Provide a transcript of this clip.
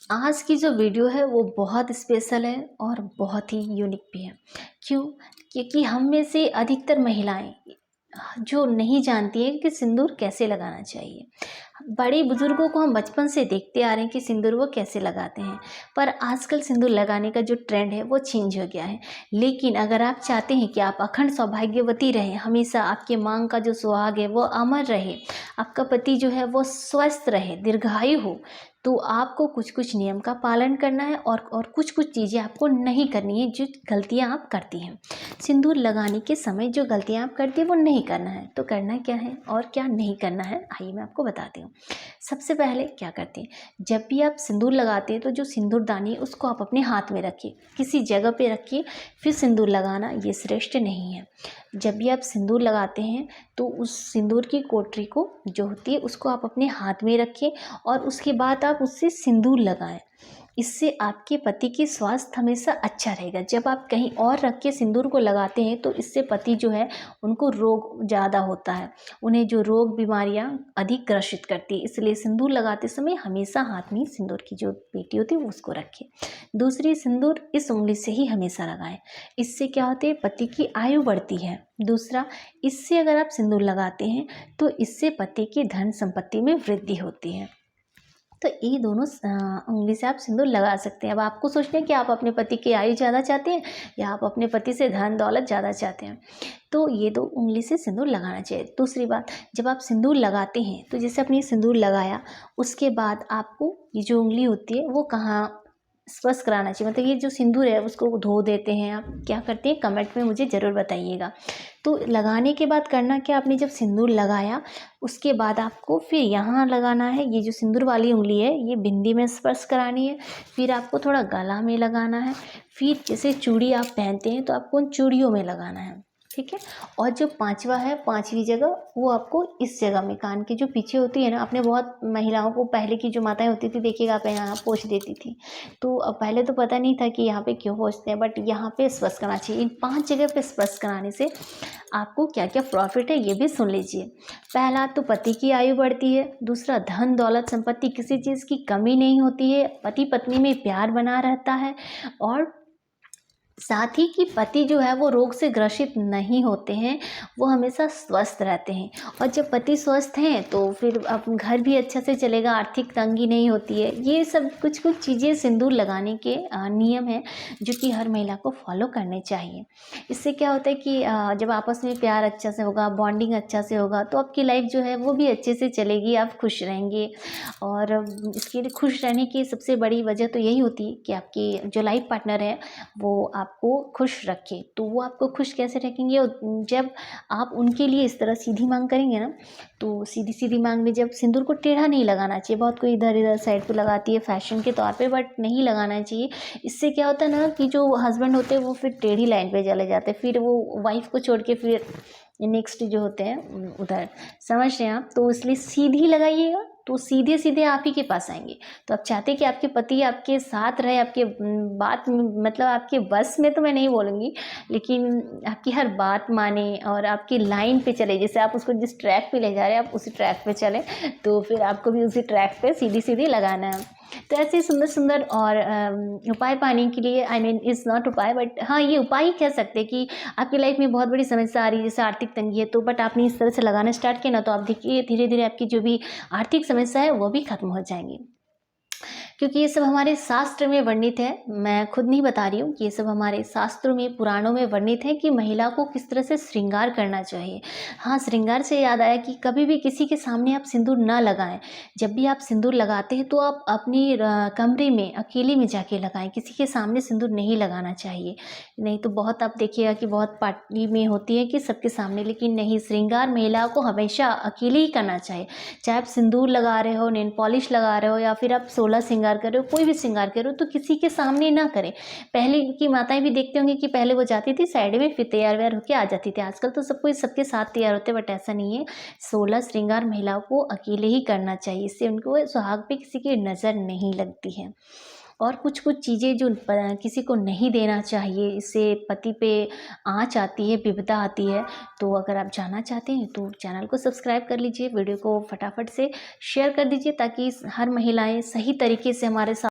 आज की जो वीडियो है वो बहुत स्पेशल है और बहुत ही यूनिक भी है। क्यों? क्योंकि हम में से अधिकतर महिलाएं जो नहीं जानती हैं कि सिंदूर कैसे लगाना चाहिए। बड़े बुजुर्गों को हम बचपन से देखते आ रहे हैं कि सिंदूर वो कैसे लगाते हैं, पर आजकल सिंदूर लगाने का जो ट्रेंड है वो चेंज हो गया है। लेकिन अगर आप चाहते हैं कि आप अखंड सौभाग्यवती रहें, हमेशा आपके मांग का जो सुहाग है वो अमर रहे, आपका पति जो है वो स्वस्थ रहे, दीर्घायु हो, तो आपको कुछ कुछ नियम का पालन करना है और कुछ कुछ चीज़ें आपको नहीं करनी है जो गलतियां आप करती हैं। सिंदूर लगाने के समय जो गलतियां आप करती हैं वो नहीं करना है। तो करना क्या है और क्या नहीं करना है, आइए मैं आपको बताती हूँ। सबसे पहले क्या करते हैं, जब भी आप सिंदूर लगाते हैं तो जो सिंदूरदानी है उसको आप अपने हाथ में रखिए, किसी जगह पे रखिए, फिर सिंदूर लगाना ये श्रेष्ठ नहीं है। जब भी आप सिंदूर लगाते हैं तो उस सिंदूर की कोठरी को जो होती है उसको आप अपने हाथ में रखिए और उसके बाद आप उससे सिंदूर लगाएं। इससे आपके पति की स्वास्थ्य हमेशा अच्छा रहेगा। जब आप कहीं और रख के सिंदूर को लगाते हैं तो इससे पति जो है उनको रोग ज़्यादा होता है, उन्हें जो रोग बीमारियां अधिक ग्रसित करती है। इसलिए सिंदूर लगाते समय हमेशा हाथ में सिंदूर की जो पेटी होती है वो उसको रखें। दूसरी, सिंदूर इस उंगली से ही हमेशा लगाएं। इससे क्या होता है, पति की आयु बढ़ती है। दूसरा, इससे अगर आप सिंदूर लगाते हैं तो इससे पति की धन संपत्ति में वृद्धि होती है। तो ये दोनों उंगली से आप सिंदूर लगा सकते हैं। अब आपको सोचना है कि आप अपने पति की आयु ज़्यादा चाहते हैं या आप अपने पति से धन दौलत ज़्यादा चाहते हैं, तो ये दो उंगली से सिंदूर लगाना चाहिए। दूसरी बात, जब आप सिंदूर लगाते हैं तो जैसे आपने सिंदूर लगाया, उसके बाद आपको ये जो उंगली होती है वो कहाँ स्पर्श कराना चाहिए, मतलब ये जो सिंदूर है उसको धो देते हैं आप, क्या करते हैं, कमेंट में मुझे ज़रूर बताइएगा। तो लगाने के बाद करना क्या, आपने जब सिंदूर लगाया उसके बाद आपको फिर यहाँ लगाना है, ये जो सिंदूर वाली उंगली है ये बिंदी में स्पर्श करानी है, फिर आपको थोड़ा गला में लगाना है, फिर जैसे चूड़ी आप पहनते हैं तो आपको उन चूड़ियों में लगाना है, ठीक है। और जो पांचवा है, पांचवी जगह, वो आपको इस जगह में, कान के जो पीछे होती है ना, आपने बहुत महिलाओं को, पहले की जो माताएं होती थी देखिएगा, आप यहाँ पोंछ देती थी, तो अब पहले तो पता नहीं था कि यहाँ पे क्यों पोंछते हैं, बट यहाँ पे स्पर्श करना चाहिए। इन 5 जगह पे स्पर्श कराने से आपको क्या क्या प्रॉफिट है ये भी सुन लीजिए। पहला तो पति की आयु बढ़ती है, दूसरा धन दौलत संपत्ति किसी चीज़ की कमी नहीं होती है, पति पत्नी में प्यार बना रहता है, और साथ ही कि पति जो है वो रोग से ग्रसित नहीं होते हैं, वो हमेशा स्वस्थ रहते हैं। और जब पति स्वस्थ हैं तो फिर अब घर भी अच्छा से चलेगा, आर्थिक तंगी नहीं होती है। ये सब कुछ कुछ चीज़ें सिंदूर लगाने के नियम हैं जो कि हर महिला को फॉलो करने चाहिए। इससे क्या होता है कि जब आपस में प्यार अच्छा से होगा, बॉन्डिंग अच्छा से होगा, तो आपकी लाइफ जो है वो भी अच्छे से चलेगी, आप खुश रहेंगे। और इसके लिए खुश रहने की सबसे बड़ी वजह तो यही होती है कि आपकी जो लाइफ पार्टनर है वो आपको खुश रखे। तो वो आपको खुश कैसे रखेंगे, और जब आप उनके लिए इस तरह सीधी मांग करेंगे ना, तो सीधी सीधी मांग में जब सिंदूर को टेढ़ा नहीं लगाना चाहिए, बहुत कोई इधर इधर साइड पे लगाती है फैशन के तौर पे, बट नहीं लगाना चाहिए। इससे क्या होता है ना कि जो हस्बैंड होते हैं वो फिर टेढ़ी लाइन पे चले जाते हैं, फिर वो वाइफ को छोड़ के फिर नेक्स्ट जो होते हैं उधर, समझ रहे हैं आप। तो इसलिए सीधी लगाइएगा तो सीधे सीधे आप ही के पास आएंगे। तो आप चाहते हैं कि आपके पति आपके साथ रहे, आपके बात मतलब आपके बस में तो मैं नहीं बोलूँगी, लेकिन आपकी हर बात माने और आपकी लाइन पे चले। जैसे आप उसको जिस ट्रैक पे ले जा रहे हैं आप उसी ट्रैक पे चलें, तो फिर आपको भी उसी ट्रैक पे सीधी सीधी लगाना है। तो ऐसे सुंदर सुंदर और उपाय पाने के लिए, आई मीन इज़ नॉट उपाय, बट हाँ ये उपाय ही कह सकते हैं कि आपकी लाइफ में बहुत बड़ी समस्या आ रही है, जैसे आर्थिक तंगी है, तो बट आपने इस तरह से लगाना स्टार्ट किया ना, तो आप देखिए धीरे धीरे आपकी जो भी आर्थिक समस्या है वो भी खत्म हो जाएंगी। क्योंकि ये सब हमारे शास्त्र में वर्णित है, मैं खुद नहीं बता रही हूँ, ये सब हमारे शास्त्रों में, पुराणों में वर्णित है कि महिला को किस तरह से श्रृंगार करना चाहिए। हाँ, श्रृंगार से याद आया कि कभी भी किसी के सामने आप सिंदूर ना लगाएं। जब भी आप सिंदूर लगाते हैं तो आप अपनी कमरे में अकेले में जाके लगाएं, किसी के सामने सिंदूर नहीं लगाना चाहिए। नहीं तो बहुत आप देखिएगा कि बहुत पार्टी में होती है कि सबके सामने, लेकिन नहीं, श्रृंगार महिला को हमेशा अकेले ही करना चाहिए। चाहे आप सिंदूर लगा रहे हो, नेल पॉलिश लगा रहे हो, या फिर आप 16 श्रृंगार कर रहे हो, कोई भी श्रृंगार कर रहे हो, तो किसी के सामने ना करें। पहले की माताएं भी देखते होंगे कि पहले वो जाती थी साइड में, फिर तैयार व्यार होकर आ जाती थी। आजकल तो सब कोई सबके साथ तैयार होते हैं, बट ऐसा नहीं है। 16 श्रृंगार महिलाओं को अकेले ही करना चाहिए, इससे उनको सुहाग पे किसी की नज़र नहीं लगती है। और कुछ कुछ चीज़ें जो किसी को नहीं देना चाहिए, इससे पति पे आँच आती है, विपदा आती है। तो अगर आप जानना चाहते हैं तो चैनल को सब्सक्राइब कर लीजिए, वीडियो को फटाफट से शेयर कर दीजिए, ताकि हर महिलाएं सही तरीके से हमारे साथ